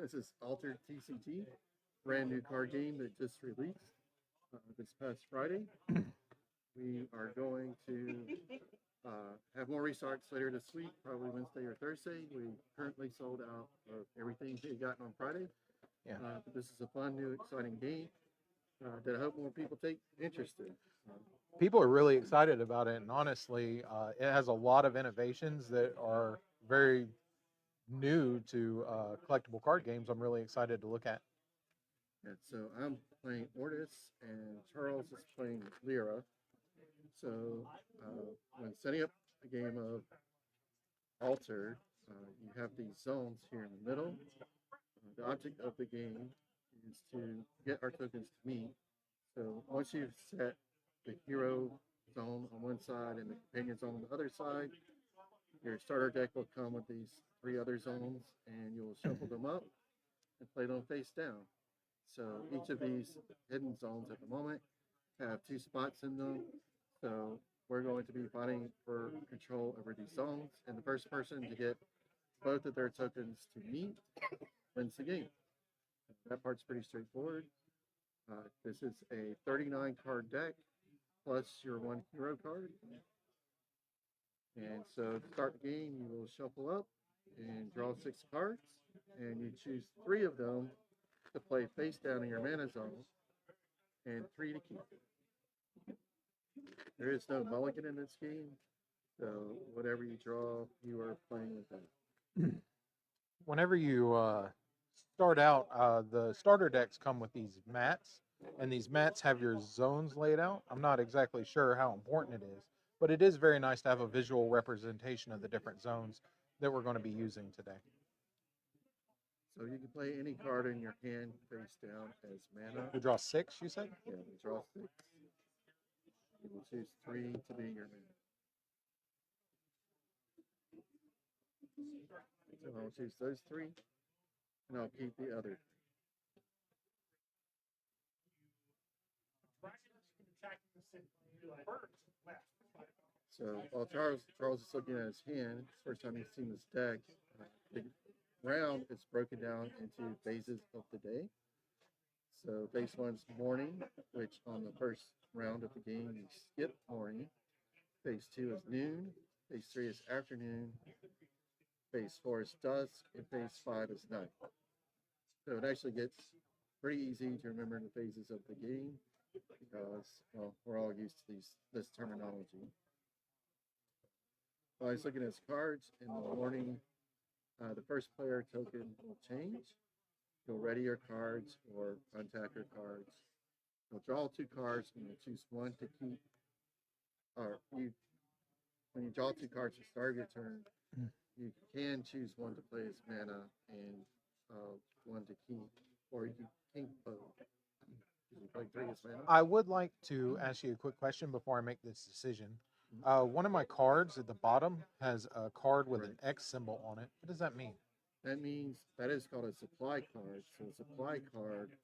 This is Altered TCG, brand new card game that just released this past Friday. We are going to have more restarts later this week, probably Wednesday or Thursday. We currently sold out of everything we had gotten on Friday. Yeah. But this is a fun, new, exciting game that I hope more people take interest in. People are really excited about it, and honestly, it has a lot of innovations that are very new to collectible card games. I'm really excited to look at. And so I'm playing Ordis, and Charles is playing Lyra. So when setting up a game of Altered, you have these zones here in the middle. The object of the game is to get our tokens to meet. So once you've set the hero zone on one side and the companion zone on the other side, your starter deck will come with these three other zones, and you'll shuffle them up and play them face down. So each of these hidden zones at the moment have two spots in them. So we're going to be fighting for control over these zones, and the first person to get both of their tokens to meet wins the game. That part's pretty straightforward. This is a 39 card deck plus your one hero card. And so to start the game, you will shuffle up and draw 6 cards, and you choose 3 of them to play face down in your mana zone, and 3 to keep. There is no mulligan in this game, so whatever you draw, you are playing with that. Whenever you start out, the starter decks come with these mats, and these mats have your zones laid out. I'm not exactly sure how important it is, but it is very nice to have a visual representation of the different zones that we're going to be using today. So you can play any card in your hand face down as mana. We draw 6, you said? Yeah, we draw 6. You will choose 3 to be your mana. So I'll choose those 3, and I'll keep the other. So while Charles is looking at his hand, it's the first time he's seen this deck. The round is broken down into phases of the day. So phase 1's morning, which on the first round of the game you skip morning. Phase 2 is noon. Phase 3 is afternoon. Phase 4 is dusk, and phase 5 is night. So it actually gets pretty easy to remember the phases of the game because, well, we're all used to this terminology. While he's looking at his cards in the morning, the first player token will change. You'll ready your cards or untap your cards. You'll draw 2 cards, and you'll choose 1 to keep. When you draw 2 cards to start your turn, you can choose 1 to play as mana and 1 to keep, or you can keep both. You play 3 as mana. I would like to ask you a quick question before I make this decision. One of my cards at the bottom has a card with an X symbol on it. What does that mean? That means that is called a supply card. So a supply card,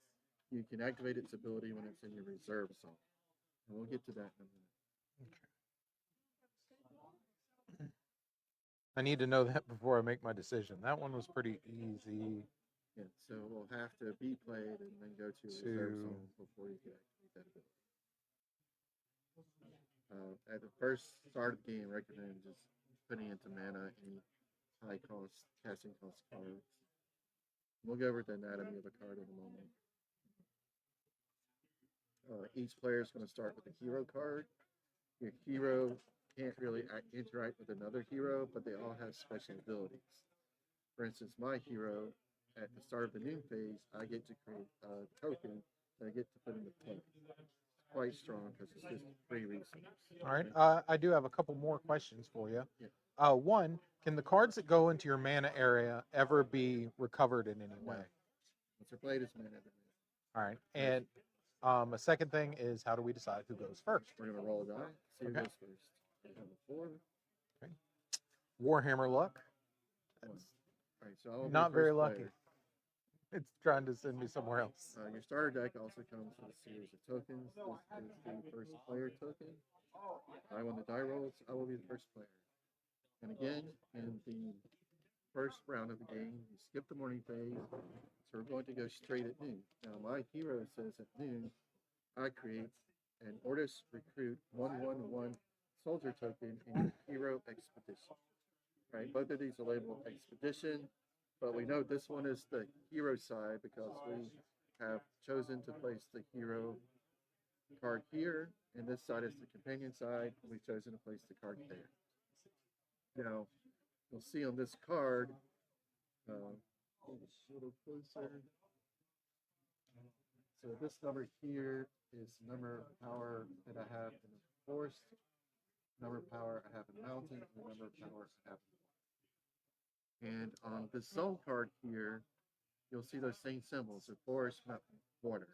you can activate its ability when it's in your reserve zone. And we'll get to that in a minute. Okay. I need to know that before I make my decision. That one was pretty easy. Yeah, so we'll have to be played and then go to a reserve zone before you can activate that ability. At the first start of the game, I recommend just putting into mana any high cost casting cost cards. We'll go over the anatomy of a card in a moment. Each player is going to start with a hero card. Your hero can't really interact with another hero, but they all have special abilities. For instance, my hero, at the start of the noon phase, I get to create a token that I get to put into play. Quite strong because it's just 3 resources. All right. I do have a couple more questions for you. Yeah. One, can the cards that go into your mana area ever be recovered in any way? Once they're played, it's mana. All right. And a second thing is, how do we decide who goes first? We're going to roll a die, see who goes first. We have a 4. Okay. Warhammer luck. All right, so I'll Not very lucky. Player. It's trying to send me somewhere else. Your starter deck also comes with a series of tokens. This is the first player token. I won the die rolls. I will be the first player. And again, in the first round of the game. We skip the morning phase, so we're going to go straight at noon. Now, my hero says at noon, I create an Ordis recruit 1/1/1 soldier token in your hero expedition. Right, both of these are labeled expedition, but we know this one is the hero side because we have chosen to place the hero card here, and this side is the companion side, and we've chosen to place the card there. Now, you'll see on this card, a little closer. So this number here is the number of power that I have in the forest, number of power I have in the mountain, and the number of power I have in the water. And on this zone card here, you'll see those same symbols of forest, mountain, water.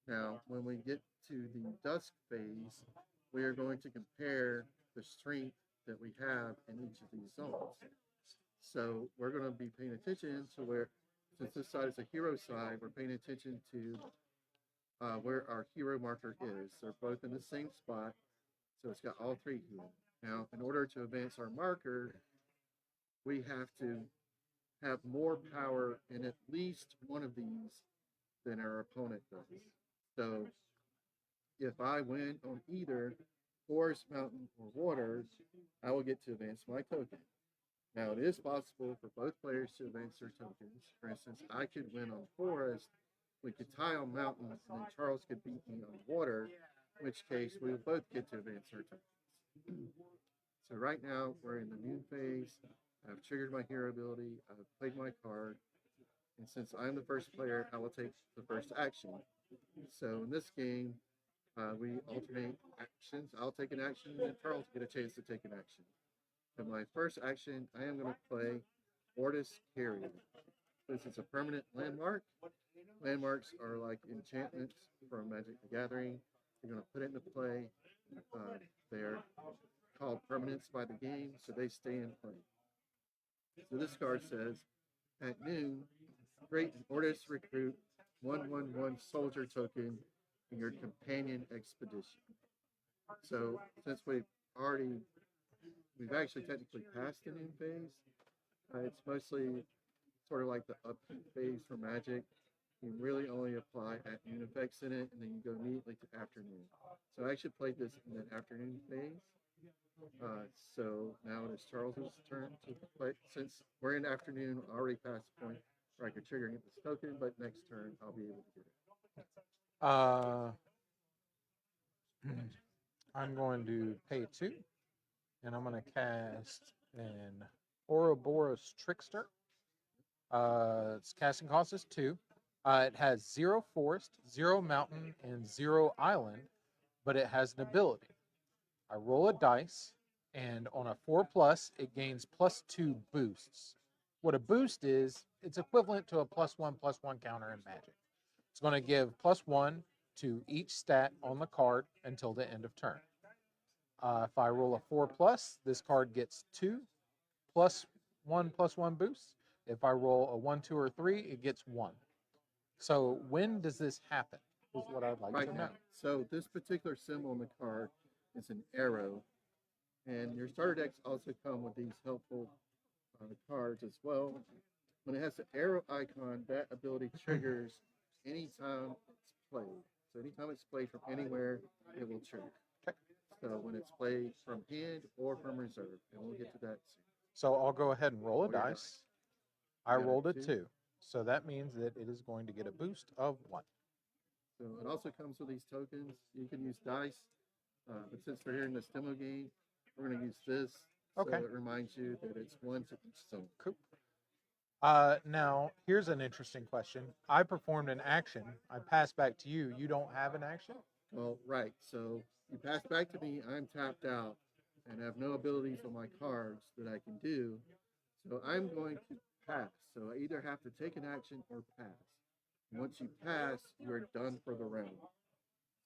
Now, when we get to the dusk phase, we are going to compare the strength that we have in each of these zones. So we're going to be paying attention to where, since this side is a hero side, we're paying attention to where our hero marker is. They're both in the same spot, so it's got all three here. Now, in order to advance our marker, we have to have more power in at least one of these than our opponent does. So if I win on either forest, mountain, or water, I will get to advance my token. Now, it is possible for both players to advance their tokens. For instance, I could win on forest, we could tie on mountain, and then Charles could beat me on water, in which case we would both get to advance our tokens. So right now, we're in the noon phase. I've triggered my hero ability. I've played my card. And since I'm the first player, I will take the first action. So in this game, we alternate actions. I'll take an action, and Charles will get a chance to take an action. For my first action, I am going to play Ordis Carrier. This is a permanent landmark. Landmarks are like enchantments from Magic the Gathering. You're going to put it into play. They're called permanents by the game, so they stay in play. So this card says, at noon, create an Ordis recruit 1/1/1 soldier token in your companion expedition. So since we've actually technically passed the noon phase, it's mostly sort of like the upkeep phase for Magic. You really only apply at noon effects in it, and then you go immediately to afternoon. So I actually played this in the afternoon phase. So now it is Charles's turn to play. Since we're in afternoon, I already passed the point where I could trigger and get this token, but next turn I'll be able to get it. I'm going to pay 2, and I'm going to cast an Ouroboros Trickster. Its casting cost is 2. It has 0 forest, 0 mountain, and 0 island, but it has an ability. I roll a dice, and on a 4+, it gains +2 boosts. What a boost is, it's equivalent to a +1/+1 counter in Magic. It's going to give +1 to each stat on the card until the end of turn. If I roll a 4+, this card gets 2 +1/+1 boosts. If I roll a 1, 2, or 3, it gets 1. So when does this happen? Is what I'd like to know. So this particular symbol on the card is an arrow, and your starter decks also come with these helpful cards as well. When it has the arrow icon, that ability triggers anytime it's played. So anytime it's played from anywhere, it will trigger. Okay. So when it's played from hand or from reserve, and we'll get to that soon. So I'll go ahead and roll a dice. I Got a rolled a 2. 2. So that means that it is going to get a boost of 1. So it also comes with these tokens. You can use dice, but since we're here in this demo game, we're going to use this. Okay. So it reminds you that it's 1 to each zone. Cool. Now, here's an interesting question. I performed an action. I pass back to you. You don't have an action? Well, right. So you pass back to me. I'm tapped out and have no abilities on my cards that I can do. So I'm going to pass. So I either have to take an action or pass. And once you pass, you're done for the round.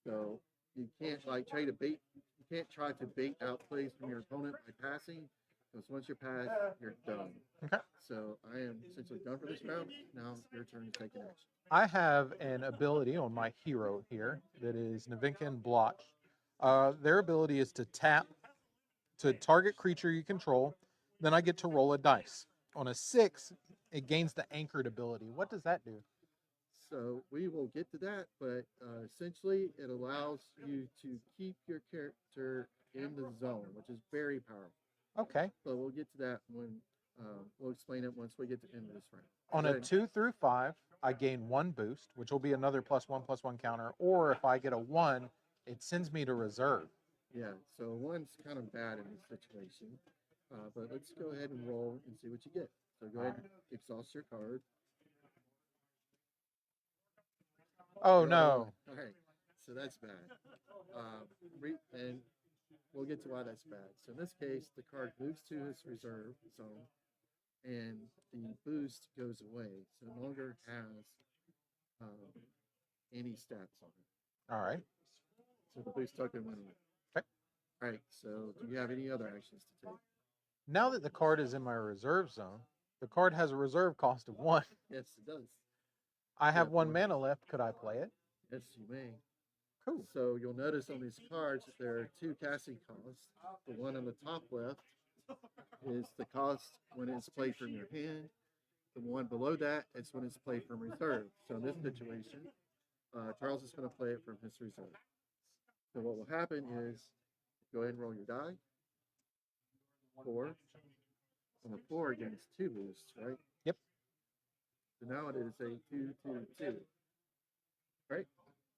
So you can't try to bait. You can't try to bait out plays from your opponent by passing, because once you're passed, you're done. Okay. So I am essentially done for this round. Now your turn to take an action. I have an ability on my hero here that is Navinkin Blotch. Their ability is to tap to target creature you control. Then I get to roll a dice. On a 6, it gains the anchored ability. What does that do? So we will get to that, but essentially it allows you to keep your character in the zone, which is very powerful. Okay. But we'll get to that when we'll explain it once we get to the end of this round. On a 2 through 5, I gain 1 boost, which will be another +1/+1 counter. Or if I get a 1, it sends me to reserve. Yeah, so 1's kind of bad in this situation. But let's go ahead and roll and see what you get. So go ahead and exhaust your card. Oh, no. All right, so that's bad. And we'll get to why that's bad. So in this case, the card moves to its reserve zone, and the boost goes away. So it no longer has any stats on it. All right. So the boost token went away. Okay. All right, so do you have any other actions to take? Now that the card is in my reserve zone, the card has a reserve cost of 1. Yes, it does. I have Yeah, 1 1. mana left. Could I play it? Yes, you may. Cool. So you'll notice on these cards that there are 2 casting costs. The one on the top left is the cost when it's played from your hand. The one below that is when it's played from reserve. So in this situation, Charles is going to play it from his reserve. So what will happen is, go ahead and roll your die. 4. On the 4 against 2 boosts, right? Yep. So now it is a 2/2/2. Right?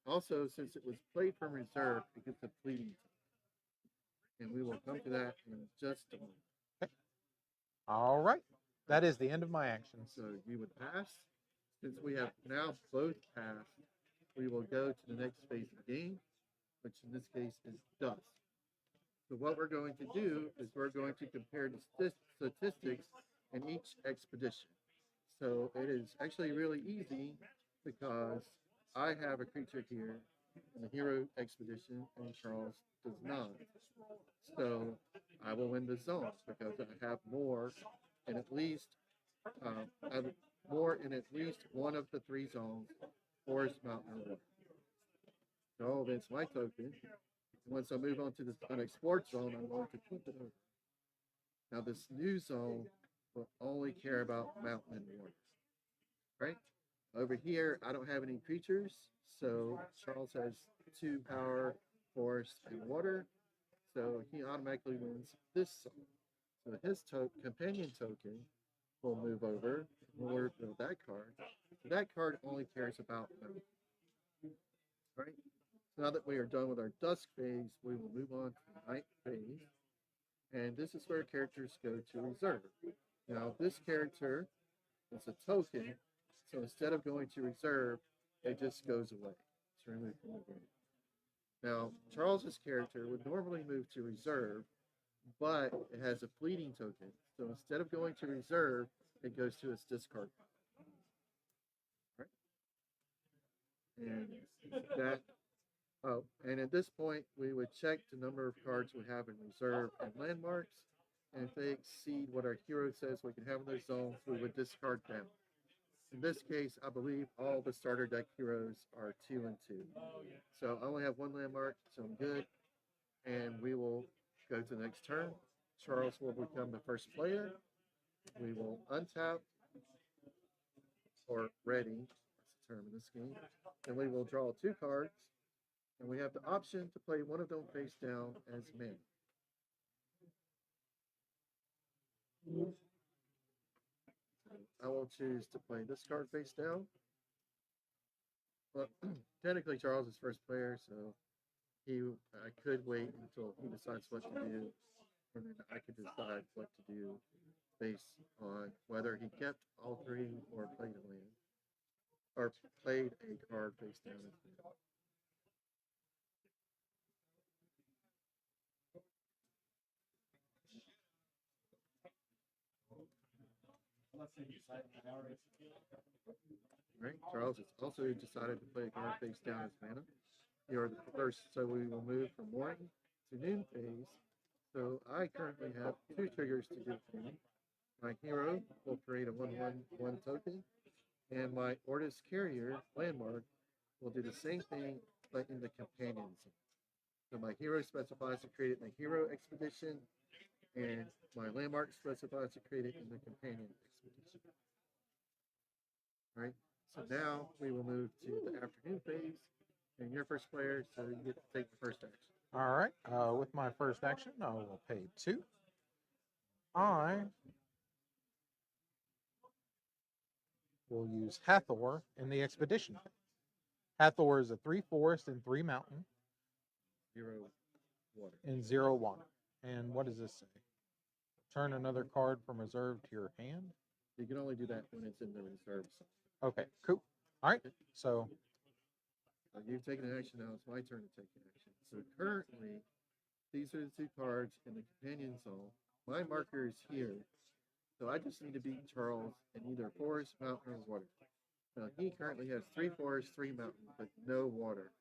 Also, since it was played from reserve, it gets a fleeting. And we will come to that in just a moment. Okay. All right. That is the end of my action. So you would pass. Since we have now both passed, we will go to the next phase of the game, which in this case is dust. So what we're going to do is we're going to compare the statistics in each expedition. So it is actually really easy because I have a creature here in the hero expedition and Charles does not. So I will win the zone because I have more in at least one of the 3 zones, forest, mountain, or water. So that's my token. Once I move on to this unexplored zone, I'm going to flip it over. Now this new zone will only care about mountain and water. Right? Over here, I don't have any creatures, so Charles has 2 power, forest, and water. So he automatically wins this zone. So his companion token will move over. We'll reveal that card. So that card only cares about mountain. Right? Now that we are done with our dusk phase, we will move on to the night phase. And this is where characters go to reserve. Now, this character is a token, so instead of going to reserve, it just goes away. It's removed from the game. Now, Charles's character would normally move to reserve, but it has a fleeting token. So instead of going to reserve, it goes to its discard. Right? And that. Oh, and at this point, we would check the number of cards we have in reserve and landmarks. And if they exceed what our hero says we can have in those zones, we would discard them. In this case, I believe all the starter deck heroes are 2 and 2. So I only have 1 landmark, so I'm good. And we will go to the next turn. Charles will become the first player. We will untap, or ready, that's the term in this game. And we will draw 2 cards. And we have the option to play one of them face down as mana. I will choose to play this card face down. But technically Charles is first player, so I could wait until he decides what to do, and then I could decide what to do based on whether he kept all 3 or played a land, or played a card face down as mana. Right, Charles has also decided to play a card face down as mana. You are the first, so we will move from morning to noon phase. So I currently have 2 triggers to give to me. My hero will create a 1/1/1 token, and my Ordis carrier landmark will do the same thing, but in the companion zone. So my hero specifies to create it in the hero expedition, and my landmark specifies to create it in the companion expedition. expedition. All right. So now we will move to the afternoon phase, and you're first player, so you get to take the first action. All right. With my first action, I will pay 2. I will use Hathor in the expedition phase. Hathor is a 3 forest and 3 mountain 0 water. and 0 water. And what does this say? Turn another card from reserve to your hand. You can only do that when it's in the reserve zone. Okay, cool. All right. So You've taken an action now. It's my turn to take an action. So currently, these are the 2 cards in the companion zone. My marker is here. So I just need to beat Charles in either forest, mountain, or water. Now he currently has 3 forests, 3 mountains, but no water.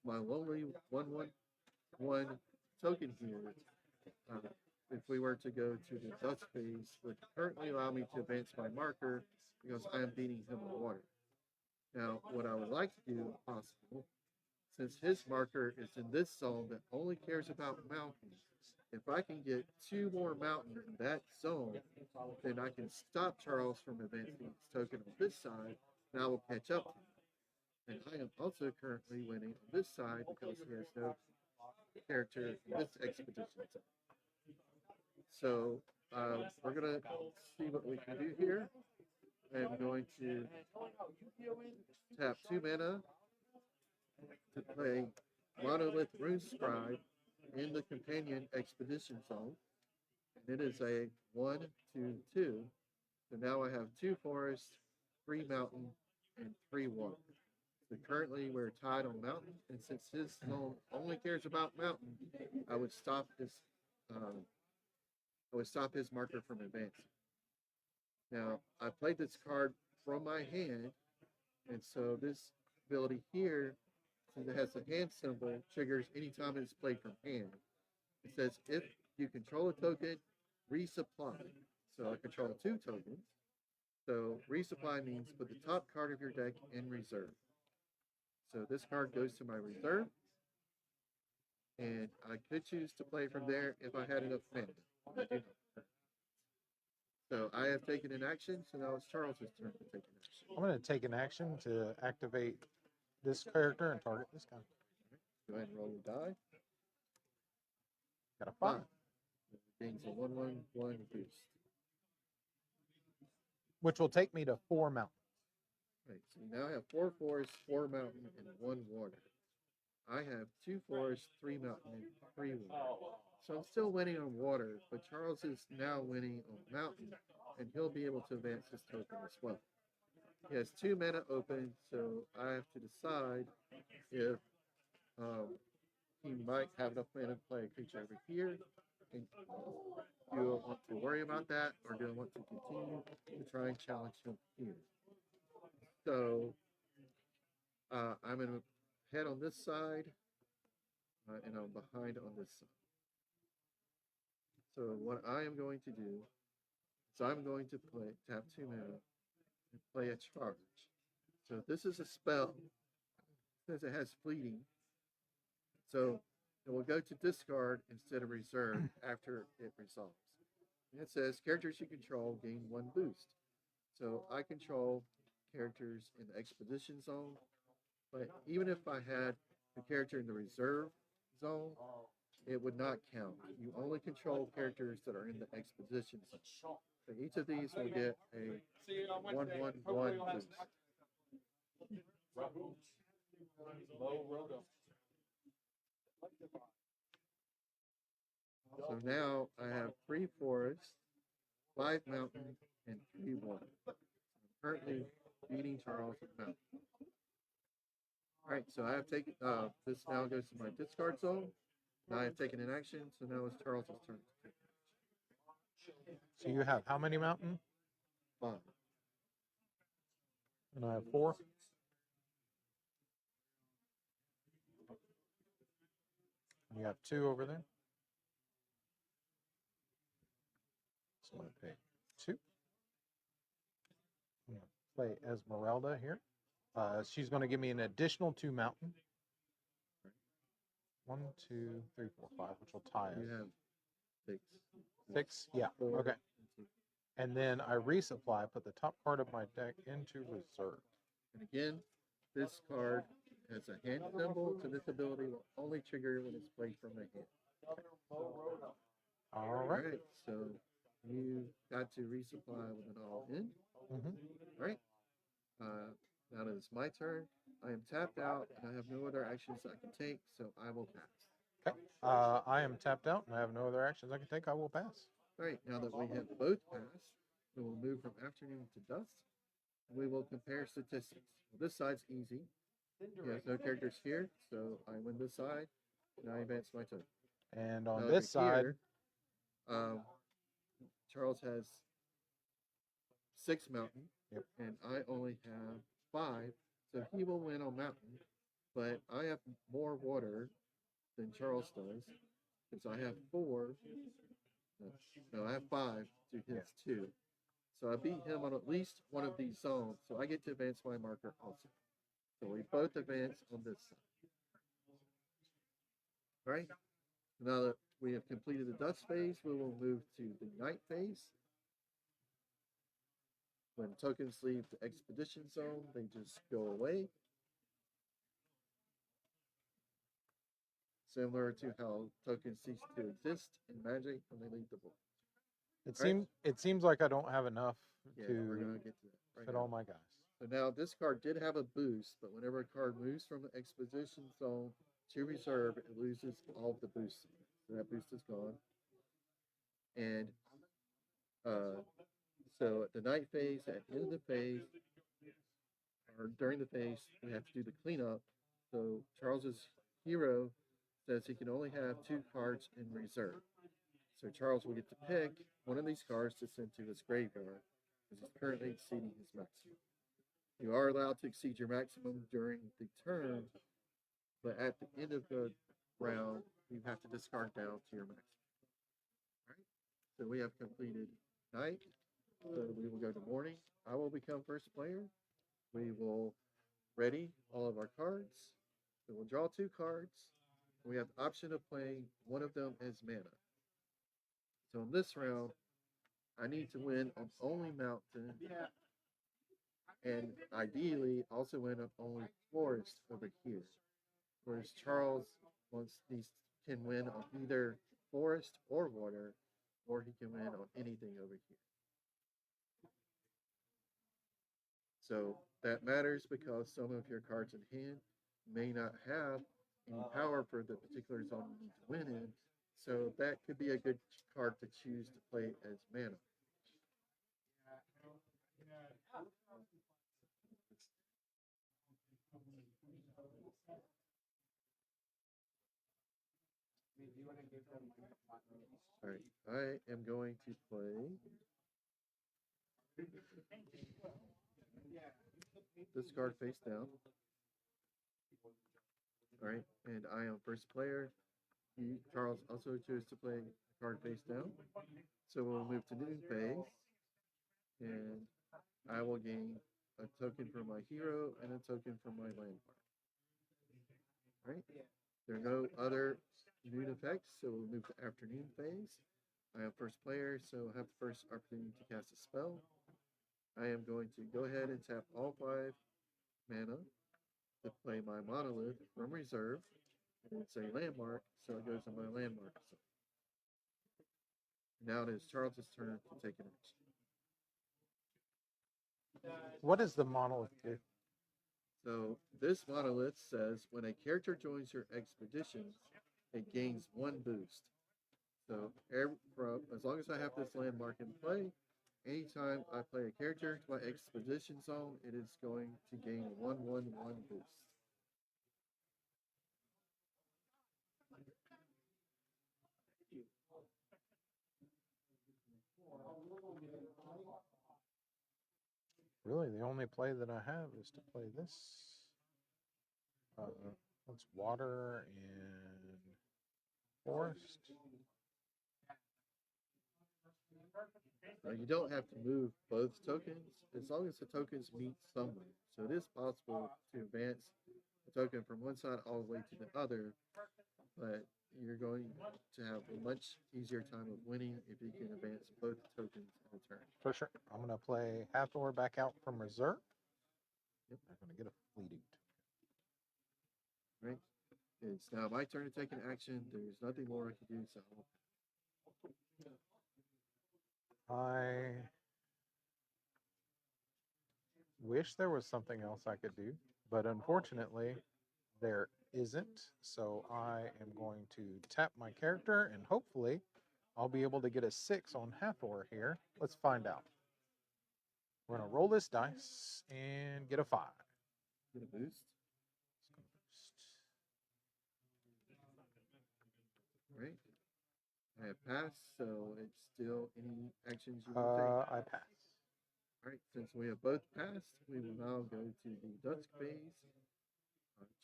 My only 1/1 token here, if we were to go to the dust phase, would currently allow me to advance my marker because I am beating him in water. Now, what I would like to do, if possible, since his marker is in this zone that only cares about mountains, if I can get 2 more mountains in that zone, then I can stop Charles from advancing his token on this side, and I will catch up to him. And I am also currently winning on this side because he has no character in this expedition zone. So we're going to see what we can do here. I'm going to tap 2 mana to play Monolith Rune Scribe in the companion expedition zone. And it is a 1/2/2. So now I have 2 forests, 3 mountain, and 3 water. So currently we're tied on mountain, and since his zone only cares about mountain, I would stop his marker from advancing. Now I played this card from my hand, and so this ability here, since it has a hand symbol, triggers anytime it's played from hand. It says if you control a token, resupply. So I control 2 tokens. So resupply means put the top card of your deck in reserve. So this card goes to my reserve, and I could choose to play from there if I had enough mana. I do not. So I have taken an action, so now it's Charles' turn to take an action. I'm going to take an action to activate this character and target this guy. Go ahead and roll your die. Got a 5. Gains a 1/1/1 boost. Which will take me to 4 mountains. Right, so you now have 4 forests, 4 mountain, and 1 water. I have 2 forests, 3 mountain, and 3 water. So I'm still winning on water, but Charles is now winning on mountain, and he'll be able to advance his token as well. He has 2 mana open, so I have to decide if he might have enough mana to play a creature over here. And do I want to worry about that, or do I want to continue to try and challenge him here? So I'm going to head on this side, and I'm behind on this side. So what I am going to do is I'm going to tap 2 mana and play a charge. So this is a spell, since it has fleeting. So it will go to discard instead of reserve after it resolves. And it says characters you control gain 1 boost. So I control characters in the expedition zone, but even if I had a character in the reserve zone, it would not count. You only control characters that are in the expedition zone. So each of these will get a 1/1/1 boost. So now I have 3 forests, 5 mountain, and 3 water. I'm currently beating Charles at mountain. Alright, so I have taken, this now goes to my discard zone. Now I have taken an action, so now it's Charles' turn to take an action. So you have how many mountain? 5. And I have 4. And you have 2 over there. So I'm going to pay 2. I'm going to play Esmeralda here. She's going to give me an additional 2 mountain. 1, 2, 3, 4, 5, which will tie us. You have 6. 6? Yeah. 4, Okay. and 2. and then I resupply, put the top card of my deck into reserve. And again, this card has a hand symbol, so this ability will only trigger when it's played from the hand. All right. Alright, so you got to resupply with an all in. Alright. Now that it's my turn, I am tapped out and I have no other actions I can take, so I will pass. Okay. I am tapped out and I have no other actions I can take. I will pass. Alright, now that we have both passed, we will move from afternoon to dusk. And we will compare statistics. Well, this side's easy. He has no characters here, so I win this side and I advance my turn. And on Now this side, here, Charles has 6 mountain, yep. and I only have 5, so he will win on mountain. But I have more water than Charles does, because I have 4. No, I have 5 to his 2. So I beat him on at least one of these zones, so I get to advance my marker also. So we both advance on this side. All right. Now that we have completed the dusk phase, we will move to the night phase. When tokens leave the expedition zone, they just go away. Similar to how tokens cease to exist in Magic when they leave the board. It seems like I don't have enough Yeah, to we're gonna get to that right fit now. all my guys. So now this card did have a boost, but whenever a card moves from the expedition zone to reserve, it loses all of the boosts. So that boost is gone. And so at the night phase, at the end of the phase, or during the phase, we have to do the cleanup. So Charles's hero says he can only have 2 cards in reserve. So Charles will get to pick one of these cards to send to his graveyard, because he's currently exceeding his maximum. You are allowed to exceed your maximum during the turn, but at the end of the round, you have to discard down to your maximum. All right. So we have completed night. So we will go to morning. I will become first player. We will ready all of our cards. So we'll draw 2 cards. We have the option of playing one of them as mana. So in this round, I need to win on only mountain, and ideally also win on only forest over here. Whereas Charles can win on either forest or water, or he can win on anything over here. So that matters because some of your cards in hand may not have any power for the particular zone you need to win in. So that could be a good card to choose to play as mana. All right, I am going to play this card face down. All right, and I am first player. Charles also chose to play a card face down. So we'll move to noon phase, and I will gain a token for my hero and a token for my landmark. All right, there are no other noon effects, so we'll move to afternoon phase. I am first player, so I have the first opportunity to cast a spell. I am going to go ahead and tap all 5 mana to play my monolith from reserve. And it's a landmark, so it goes on my landmark. Now it is Charles' turn to take an action. What does the monolith do? So this monolith says when a character joins your expedition, it gains 1 boost. So as long as I have this landmark in play, anytime I play a character to my expedition zone, it is going to gain 1/1/1 boost. Really, the only play that I have is to play this. That's water and forest. You don't have to move both tokens as long as the tokens meet somewhere. So it is possible to advance a token from one side all the way to the other, but you're going to have a much easier time of winning if you can advance both tokens in a turn. For sure. I'm going to play Hathor back out from reserve. Yep. I'm going to get a fleeting. Right? It's now my turn to take an action. There's nothing more I can do, so I wish there was something else I could do, but unfortunately, there isn't. So I am going to tap my character, and hopefully, I'll be able to get a 6 on Hathor here. Let's find out. We're going to roll this dice and get a 5. get a boost. Right? I have passed, so it's still any actions you want to take. I pass. All right, since we have both passed, we will now go to the dusk phase.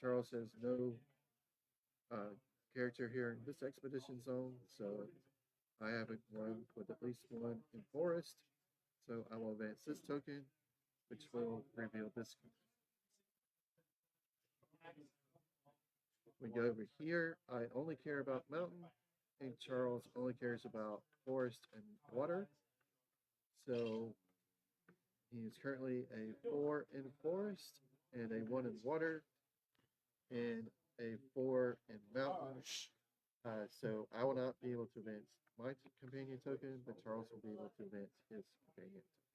Charles has no character here in this expedition zone, so I have one with at least one in forest. So I will advance this token, which will reveal this. We go over here. I only care about mountain, and Charles only cares about forest and water. So he is currently a 4 in forest and a 1 in water and a 4 in mountain. So I will not be able to advance my companion token, but Charles will be able to advance his companion token.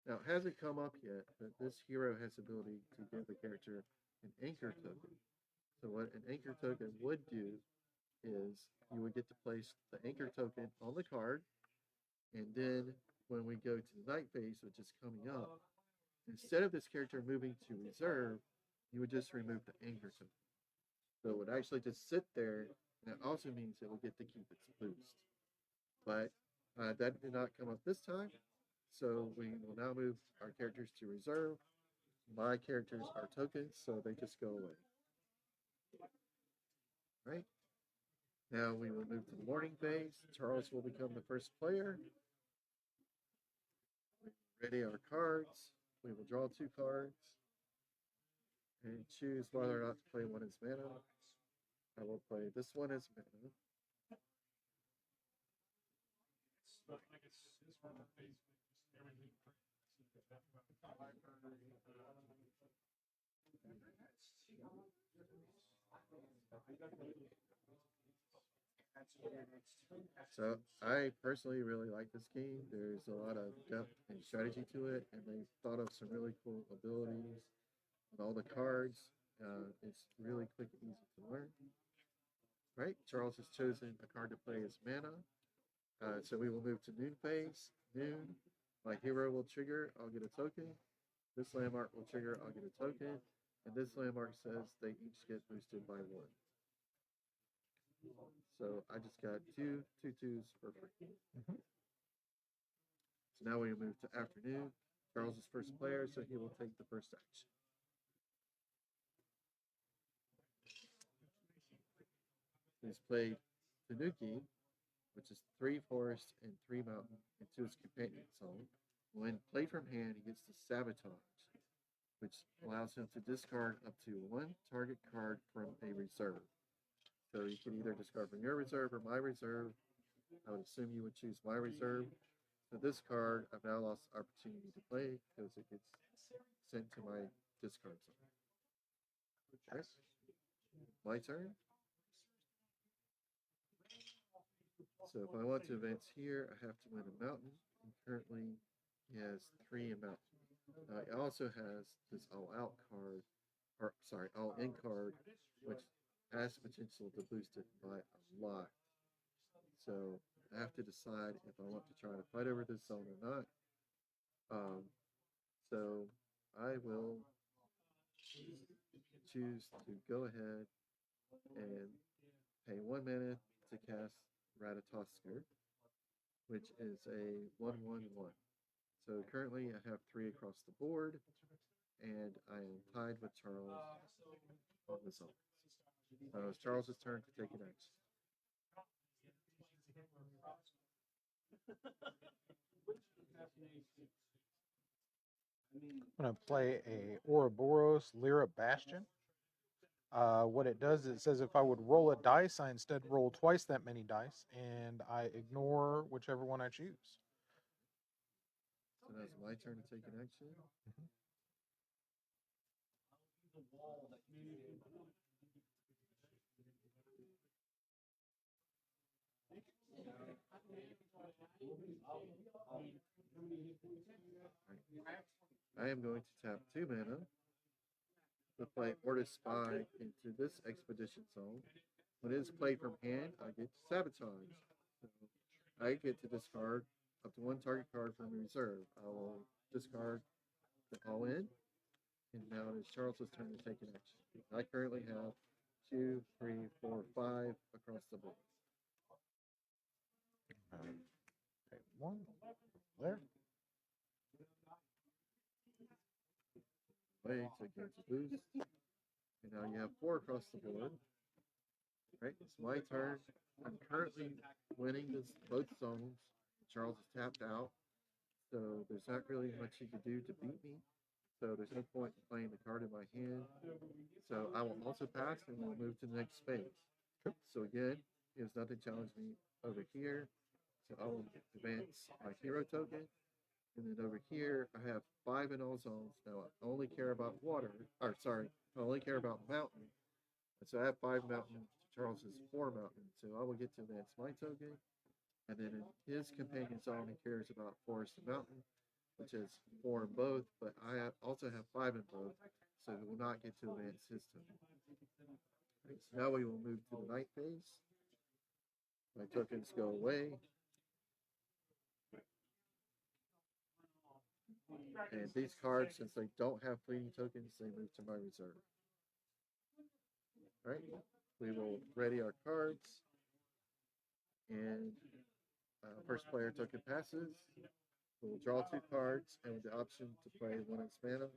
Now, it hasn't come up yet, but this hero has the ability to give the character an anchor token. So what an anchor token would do is you would get to place the anchor token on the card, and then when we go to the night phase, which is coming up, instead of this character moving to reserve, you would just remove the anchor token. So it would actually just sit there, and it also means it will get to keep its boost. But that did not come up this time, so we will now move our characters to reserve. My characters are tokens, so they just go away. Right? Now we will move to the morning phase. Charles will become the first player. Ready our cards. We will draw 2 cards and choose whether or not to play one as mana. I will play this one as mana. So I personally really like this game. There's a lot of depth and strategy to it, and they thought of some really cool abilities with all the cards. It's really quick and easy to learn. Right? Charles has chosen a card to play as mana. So we will move to noon phase. Noon. My hero will trigger. I'll get a token. This landmark will trigger. I'll get a token. And this landmark says they each get boosted by 1. So I just got 2 2s for free. Mm-hmm. So now we move to afternoon. Charles is first player, so he will take the first action. He's played Tanuki, which is 3 forest and 3 mountain, into his companion zone. When played from hand, he gets to sabotage, which allows him to discard up to 1 target card from a reserve. So you can either discard from your reserve or my reserve. I would assume you would choose my reserve. So this card, I've now lost the opportunity to play because it gets sent to my discard zone. Okay. My turn. So if I want to advance here, I have to win a mountain. And currently, he has 3 in mountain. He also has this all-out card, or sorry, all-in card, which has potential to boost it by a lot. So I have to decide if I want to try to fight over this zone or not. So I will choose to go ahead and pay 1 mana to cast Ratatoskr, which is a 1/1/1. So currently I have 3 across the board, and I am tied with Charles on the zone. So it's Charles' turn to take an action. I'm going to play a Ouroboros Lyra Bastion. what it does is it says if I would roll a dice, I instead roll twice that many dice, and I ignore whichever one I choose. So now it's my turn to take an action. Mhm. I am going to tap 2 mana to play Ordis Spy into this expedition zone. When it is played from hand, I get to sabotage. So I get to discard up to 1 target card from reserve. I will discard the all in, and now it is Charles's turn to take an action. I currently have 2, 3, 4, 5 across the board. Okay, one there. Way to get to boost. And now you have 4 across the board. Right, it's my turn. I'm currently winning both zones. Charles is tapped out, so there's not really much he can do to beat me. So there's no point in playing the card in my hand. So I will also pass and we'll move to the next phase. So again, he has nothing challenge me over here. So I will advance my hero token. And then over here, I have 5 in all zones. Now I only care about water, or sorry, I only care about mountain. And so I have 5 mountain. Charles has 4 mountain. So I will get to advance my token. And then in his companion zone, he cares about forest and mountain, which is 4 in both, but I also have 5 in both, so he will not get to advance his token. Right, so now we will move to the night phase. My tokens go away. And these cards, since they don't have fleeting tokens, they move to my reserve. All right, we will ready our cards. And first player token passes. We'll draw 2 cards, and with the option to play 1 as mana,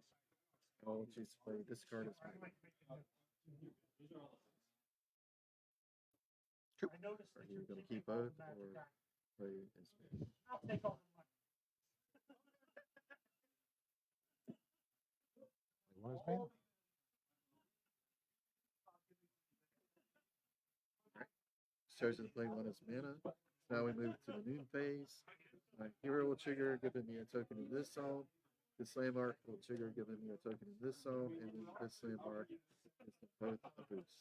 I'll choose to play this card as mana. Are you going to keep both or play as mana? One is mana. Chosen to play 1 as mana. Now we move to the noon phase. My hero will trigger, giving me a token in this zone. This landmark will trigger, giving me a token in this zone, and then this landmark is both a boost.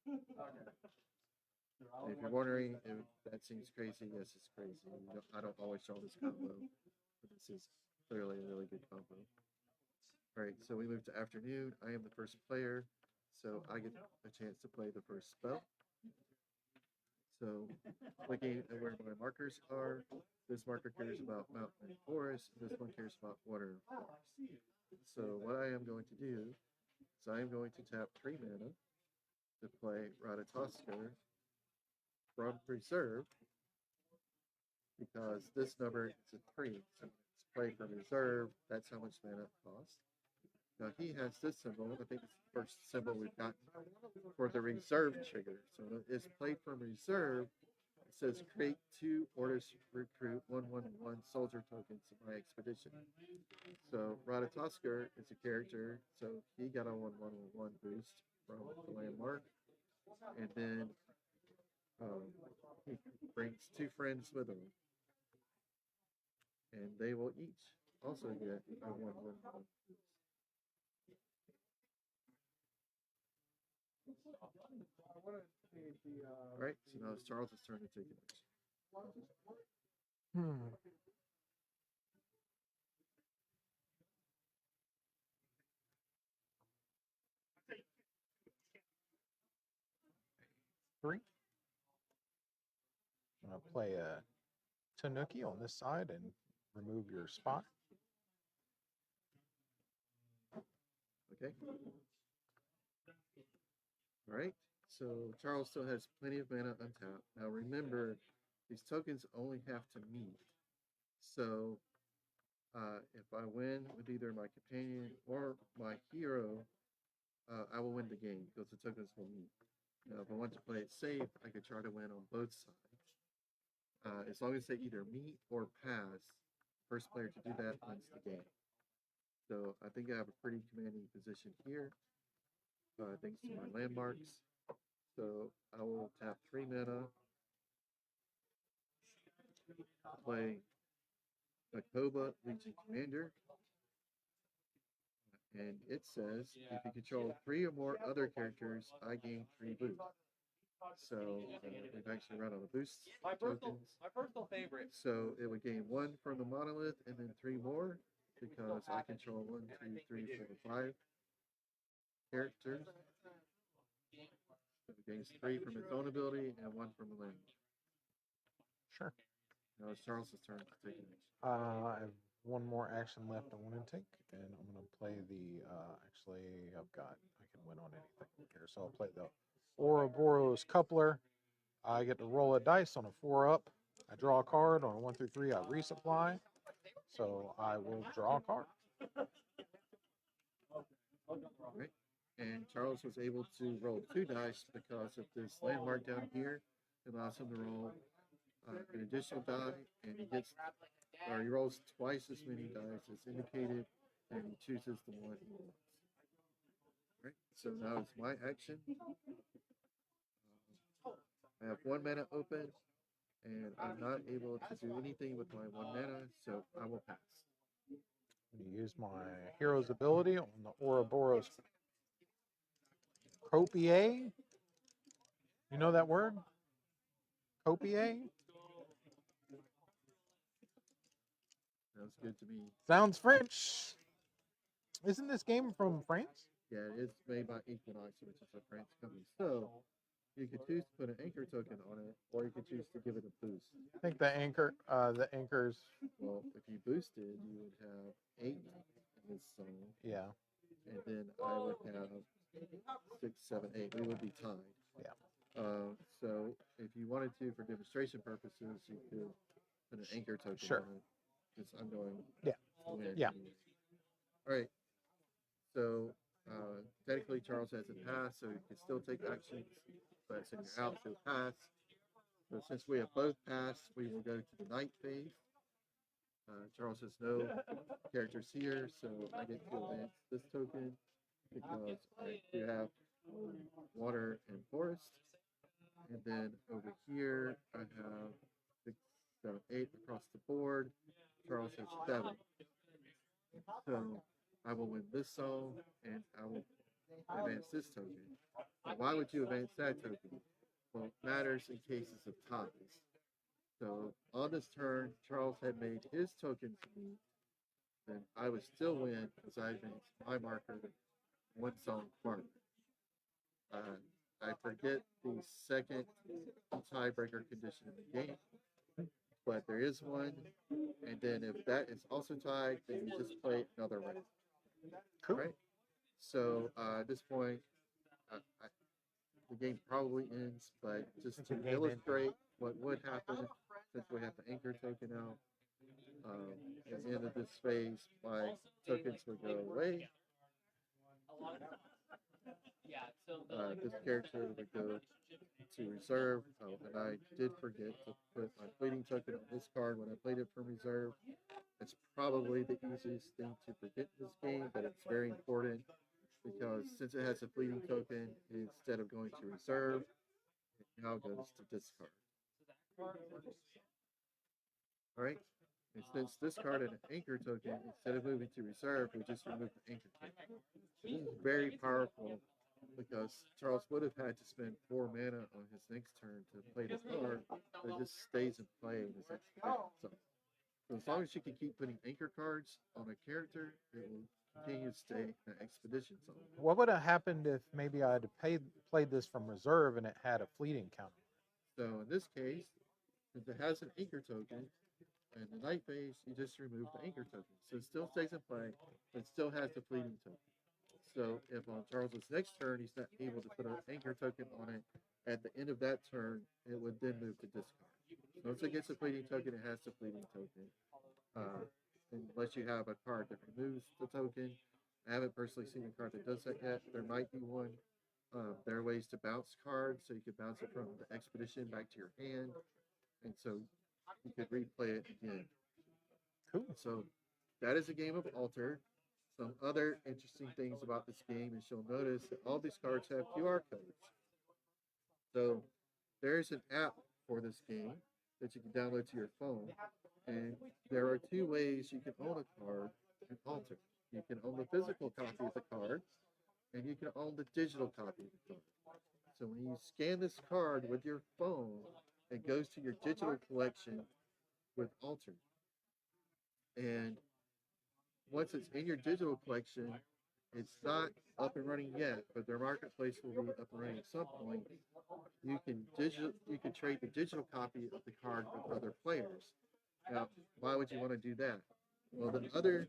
And if you're wondering if that seems crazy, yes, it's crazy. I don't always draw this combo, but this is clearly a really good combo. All right, so we move to afternoon. I am the first player, so I get a chance to play the first spell. So, looking at where my markers are, this marker cares about mountain and forest, and this one cares about water and forest. So, what I am going to do is I am going to tap 3 mana to play Ratatoskr from Preserve, because this number is a 3. So, it's played from Reserve, that's how much mana it costs. Now, he has this symbol. I think it's the first symbol we've got for the reserve trigger. So it's played from reserve. It says create 2 Ordis recruit 1/1/1 soldier tokens in my expedition. So Ratatoskr is a character, so he got a 1/1/1 boost from the landmark, and then he brings 2 friends with him, and they will each also get a 1/1/1 boost. Right, so now it's Charles' turn to take action. Hmm. Three. I'm gonna play a Tanuki on this side and remove your spot. Okay. All right. So Charles still has plenty of mana untapped. Now remember, these tokens only have to meet. So if I win with either my companion or my hero, I will win the game because the tokens will meet. Now, if I want to play it safe, I could try to win on both sides. As long as they either meet or pass, first player to do that wins the game. So I think I have a pretty commanding position here. thanks to my landmarks. So I will tap 3 mana, play Makoba Legion Commander, and it says if you control 3 or more other characters, I gain 3 boost. So we've actually run out of boost tokens. My personal favorite. So it would gain 1 from the monolith and then 3 more because I control 1, 2, 3, 4, 5 characters. So it gains 3 from its own ability and 1 from the land. Sure. Now it's Charles' turn to take an action. I have one more action left I want to take, and I'm going to play the. Actually, I can win on anything here, so I'll play the Ouroboros Coupler. I get to roll a dice on a 4-up. I draw a card on a 1 through 3. I resupply, so I will draw a card. Right? And Charles was able to roll 2 dice because of this landmark down here. It allows him to roll an additional die, and he rolls twice as many dice as indicated, and he chooses the one he wants. Right? So now it's my action. I have 1 mana open, and I'm not able to do anything with my 1 mana, so I will pass. I'm going to use my hero's ability on the Ouroboros Copier. You know that word? Copier? Sounds good to me. Sounds French. Isn't this game from France? Yeah, it's made by Equinox, which is a French company. So you could choose to put an anchor token on it, or you could choose to give it a boost. I think the anchors. Well, if you boosted, you would have 8 in this zone, Yeah, and then I would have 6, 7, 8. We would be tied. yeah. So if you wanted to, for demonstration purposes, you could put an anchor token Sure. on it. Because I'm going Yeah. to win. Yeah. Anyway. All right. So technically, Charles hasn't passed, so he can still take actions. But since you're out, he'll pass. So since we have both passed, we will go to the night phase. Charles has no characters here, so I get to advance this token because I do have water and forest. And then over here, I have 6, 7, 8 across the board. Charles has 7. So I will win this zone, and I will advance this token. Now, why would you advance that token? Well, it matters in cases of ties. So on this turn, Charles had made his token to me, then I would still win because I advanced my marker 1 zone farther. I forget the second tiebreaker condition in the game, but there is one. And then if that is also tied, then you just play another round. Cool. Right? So at this point, the game probably ends, but just It's a to game illustrate what would happen, since we have the anchor token out, at the end of this phase, my tokens would go away. This character would go to reserve, and I did forget to put my fleeting token on this card when I played it from reserve. It's probably the easiest thing to forget in this game, but it's very important because since it has a fleeting token, instead of going to reserve, it now goes to discard. Alright, and since this card had an anchor token, instead of moving to reserve, we just remove the anchor token. This is very powerful because Charles would have had to spend 4 mana on his next turn to play this card, but it just stays in play in his expedition. So as long as you can keep putting anchor cards on a character, it will continue to stay in the expedition zone. What would have happened if maybe I had played this from reserve and it had a fleeting counter? So in this case, since it has an anchor token, in the night phase, you just remove the anchor token. So it still stays in play, but still has the fleeting token. So if on Charles's next turn he's not able to put an anchor token on it, at the end of that turn, it would then move to discard. So once it gets a fleeting token, it has the fleeting token. Unless you have a card that removes the token. I haven't personally seen a card that does that yet. There might be one. There are ways to bounce cards, so you could bounce it from the expedition back to your hand. And so you could replay it again. Cool. So that is a game of Altered. Some other interesting things about this game is you'll notice that all these cards have QR codes. So there's an app for this game that you can download to your phone. And there are two ways you can own a card in Alter. You can own the physical copy of the card, and you can own the digital copy of the card. So when you scan this card with your phone, it goes to your digital collection with Alter. And once it's in your digital collection, it's not up and running yet, but their marketplace will be up and running at some point. You can trade the digital copy of the card with other players. Now, why would you want to do that? Well, the other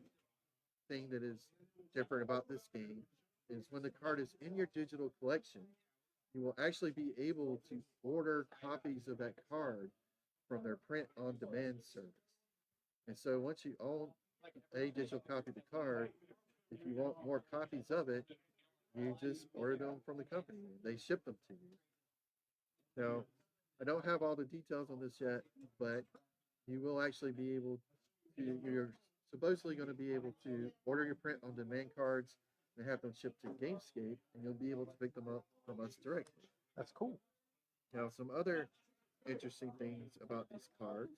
thing that is different about this game is when the card is in your digital collection, you will actually be able to order copies of that card from their print on demand service. And so once you own a digital copy of the card, if you want more copies of it, you just order them from the company. They ship them to you. Now, I don't have all the details on this yet, but you will actually be able to, you're supposedly going to be able to order your print on demand cards and have them shipped to Gamescape, and you'll be able to pick them up from us directly. That's cool. Now, some other interesting things about these cards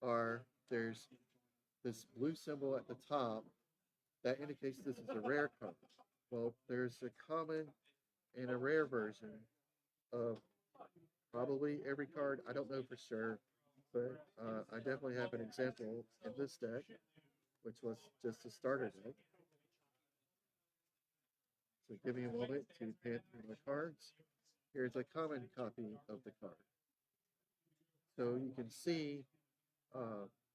are there's this blue symbol at the top that indicates this is a rare card. Well, there's a common and a rare version of probably every card. I don't know for sure, but I definitely have an example in this deck, which was just a starter deck. So give me a moment to pan through the cards. Here's a common copy of the card. So you can see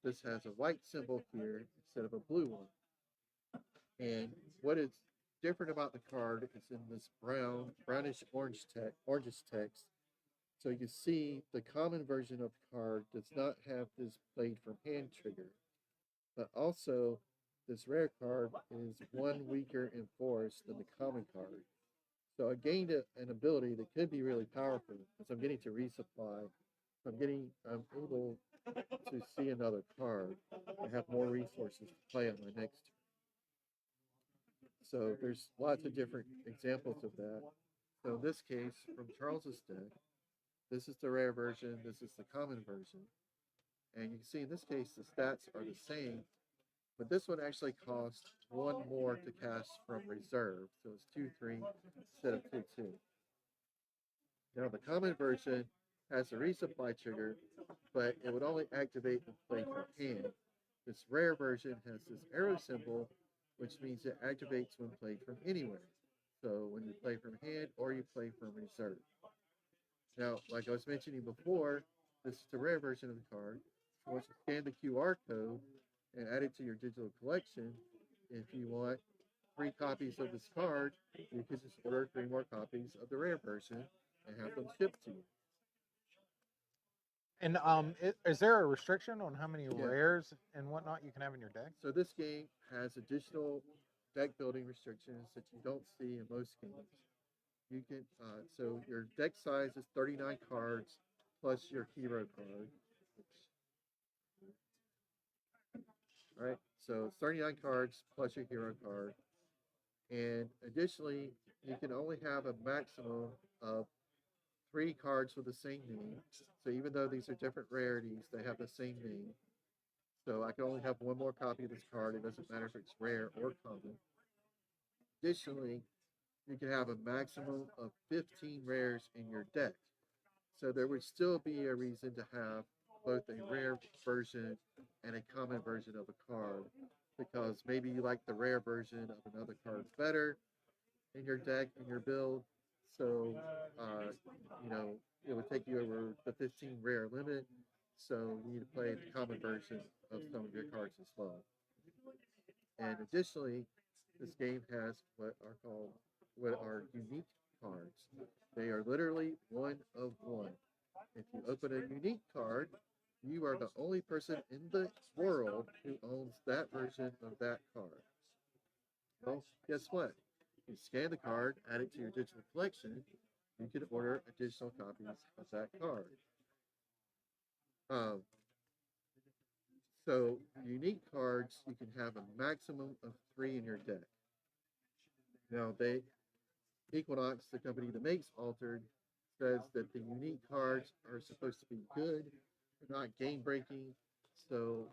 this has a white symbol here instead of a blue one. And what is different about the card is in this brownish orangish text. So you can see the common version of the card does not have this played from hand trigger, but also this rare card is one weaker in force than the common card. So I gained an ability that could be really powerful as I'm getting to resupply. I'm able to see another card and have more resources to play on my next turn. So there's lots of different examples of that. So in this case, from Charles's deck, this is the rare version, this is the common version. And you can see in this case, the stats are the same, but this one actually costs one more to cast from reserve. So it's 2/3 instead of 2/2. Now the common version has a resupply trigger, but it would only activate when played from hand. This rare version has this arrow symbol, which means it activates when played from anywhere. So when you play from hand or you play from reserve. Now, like I was mentioning before, this is the rare version of the card. Once you scan the QR code and add it to your digital collection, if you want 3 copies of this card, you can just order 3 more copies of the rare version and have them shipped to you. And is there a restriction on how many rares and whatnot you can have in your deck? So this game has additional deck building restrictions that you don't see in most games. You can so your deck size is 39 cards plus your hero card. All right, so it's 39 cards plus your hero card, and additionally, you can only have a maximum of 3 cards with the same name. So even though these are different rarities, they have the same name. So I can only have 1 more copy of this card. It doesn't matter if it's rare or common. Additionally, you can have a maximum of 15 rares in your deck. So there would still be a reason to have both a rare version and a common version of a card, because maybe you like the rare version of another card better in your deck, in your build. So, it would take you over the 15 rare limit. So you need to play the common version of some of your cards as well. And additionally, this game has what are unique cards. They are literally 1 of 1. If you open a unique card, you are the only person in the world who owns that version of that card. Well, guess what? You scan the card, add it to your digital collection, you can order additional copies of that card. So unique cards, you can have a maximum of 3 in your deck. Now Equinox, the company that makes Altered, says that the unique cards are supposed to be good, not game breaking. So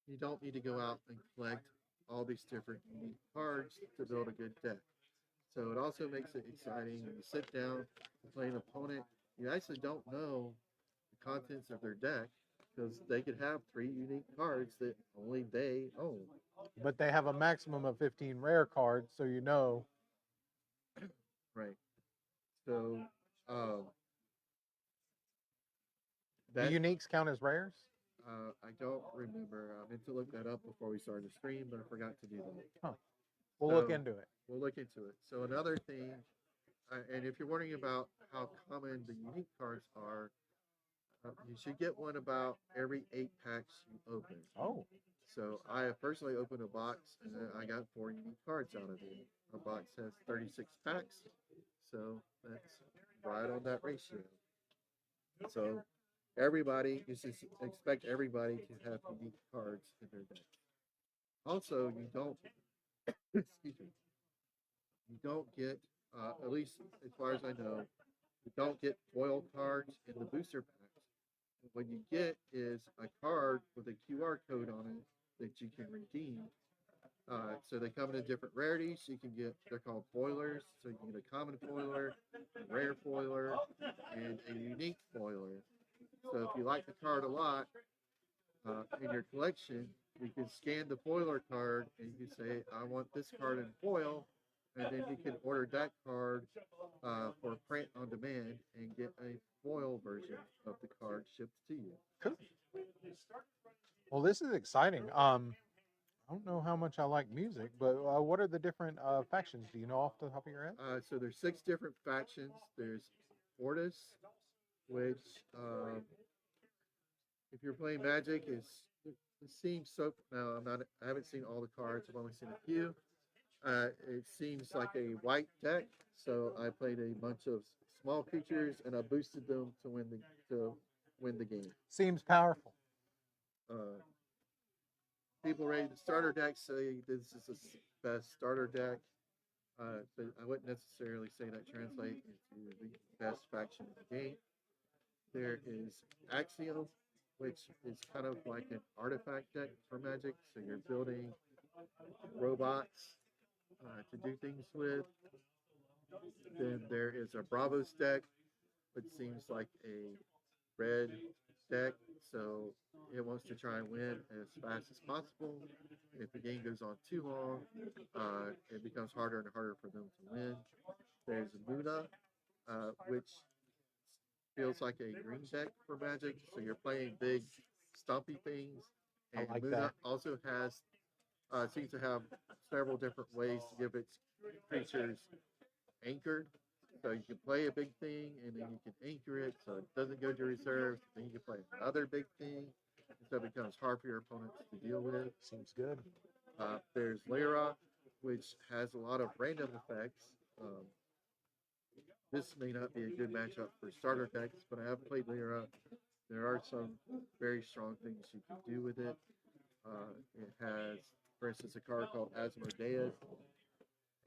you don't need to go out and collect all these different unique cards to build a good deck. So it also makes it exciting when you sit down to play an opponent. You actually don't know the contents of their deck because they could have 3 unique cards that only they own. But they have a maximum of 15 rare cards, so you know. Right. So um, Do that uniques count as rares? I don't remember. I meant to look that up before we started the stream, but I forgot to do that. Huh. We'll look So into it. we'll look into it. So another thing, and if you're wondering about how common the unique cards are, you should get one about every 8 packs you open. Oh, So I have personally opened a box and I got 4 unique cards out of it. A box has 36 packs, so that's right on that ratio. So you should expect everybody to have unique cards in their deck. Also, you don't, excuse me, you don't get, at least as far as I know, you don't get foil cards in the booster packs. What you get is a card with a QR code on it that you can redeem. So they come in different rarities. You can get, they're called foilers. So you can get a common foiler, a rare foiler, and a unique foiler. So if you like the card a lot in your collection, you can scan the foiler card and you can say, I want this card in foil. And then you can order that card for print on demand and get a foil version of the card shipped to you. cool. Well, this is exciting. I don't know how much I like music, but what are the different factions? Do you know off the top of your head? So there's 6 different factions. There's Ordis, which if you're playing Magic, it seems so. Now I haven't seen all the cards. I've only seen a few. It seems like a white deck, so I played a bunch of small creatures and I boosted them to win the game. Seems powerful. Uh, People rate the starter deck say this is the best starter deck, but I wouldn't necessarily say that translates into the best faction in the game. There is Axiom, which is kind of like an artifact deck for Magic, so you're building robots to do things with. Then there is a Bravos deck, which seems like a red deck, so it wants to try and win as fast as possible. If the game goes on too long, it becomes harder and harder for them to win. There's Luna, which feels like a green deck for Magic, so you're playing big, stumpy things. I And like Luna that. also seems to have several different ways to give its creatures anchored. So you can play a big thing and then you can anchor it so it doesn't go to reserve. Then you can play another big thing, so it becomes hard for your opponents to deal with. Seems good. There's Lyra, which has a lot of random effects. This may not be a good matchup for starter decks, but I have played Lyra. There are some very strong things you can do with it. It has, for instance, a card called Asmodeus,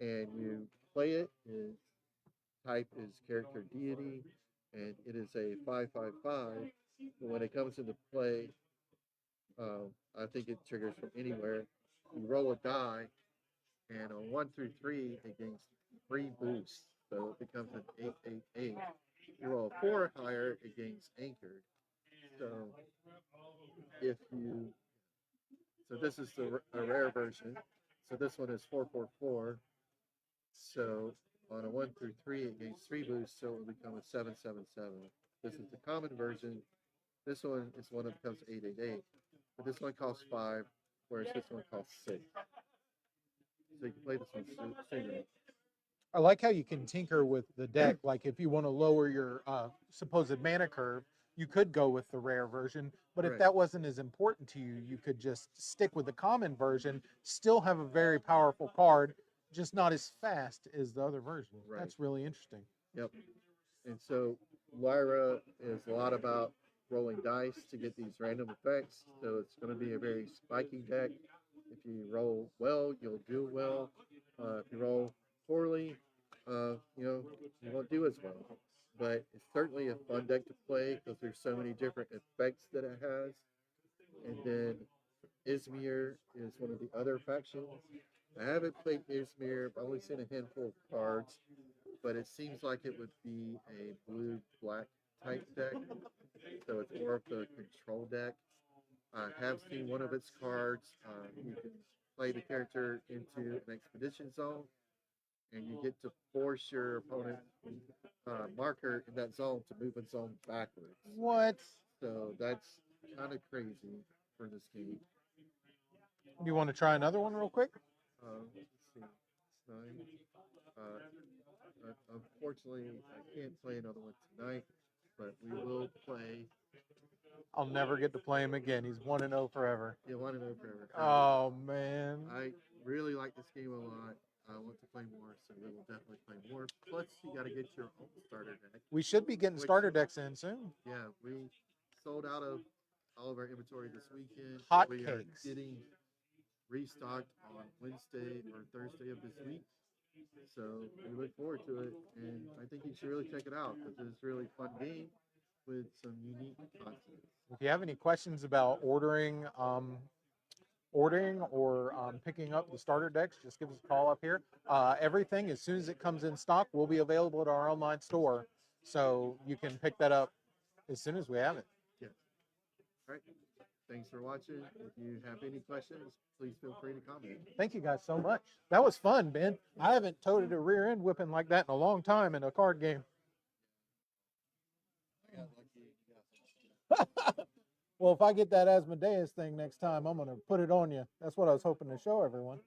and you play it. Its type is character deity, and it is a 5/5/5. But when it comes into play, I think it triggers from anywhere. You roll a die, and on 1 through 3, it gains 3 boosts, so it becomes an 8/8/8. You roll a 4 higher, it gains anchored. So if you so this is a rare version. So this one is 4/4/4. So on a 1 through 3, it gains 3 boosts, so it will become a 7/7/7. This is the common version. This one is one that becomes 8/8/8. But this one costs 5, whereas this one costs 6. So you can play this one sooner. I like how you can tinker with the deck. Like if you want to lower your supposed mana curve, you could go with the rare version. But if Right. that wasn't as important to you, you could just stick with the common version, still have a very powerful card, just not as fast as the other version. Right. That's really interesting. Yep. And so Lyra is a lot about rolling dice to get these random effects. So it's going to be a very spiky deck. If you roll well, you'll do well. If you roll poorly, you won't do as well. But it's certainly a fun deck to play because there's so many different effects that it has. And then Izmir is one of the other factions. I haven't played Izmir. I've only seen a handful of cards, but it seems like it would be a blue-black type deck. So it's more of the control deck. I have seen one of its cards. You can play the character into an expedition zone, and you get to force your opponent marker in that zone to move its zone backwards. What? So that's kind of crazy for this game. You want to try another one real quick? Let's see. It's 9. Unfortunately, I can't play another one tonight, but we will play. I'll never get to play him again. He's 1-0 forever. Yeah, 1-0 forever. Oh, man. I really like this game a lot. I want to play more, so we will definitely play more. Plus, you got to get your own starter deck. We should be getting starter decks in soon. Yeah, we sold out of all of our inventory this weekend. Hot We are cakes. getting restocked on Wednesday or Thursday of this week. So we look forward to it, and I think you should really check it out because it's a really fun game with some unique concepts. If you have any questions about ordering or picking up the starter decks, just give us a call up here. Everything, as soon as it comes in stock, will be available at our online store. So you can pick that up as soon as we have it. Yes. All right. Thanks for watching. If you have any questions, please feel free to comment. Thank you guys so much. That was fun, Ben. I haven't toted a rear end whipping like that in a long time in a card game. Well, if I get that Asmodeus thing next time, I'm going to put it on you. That's what I was hoping to show everyone.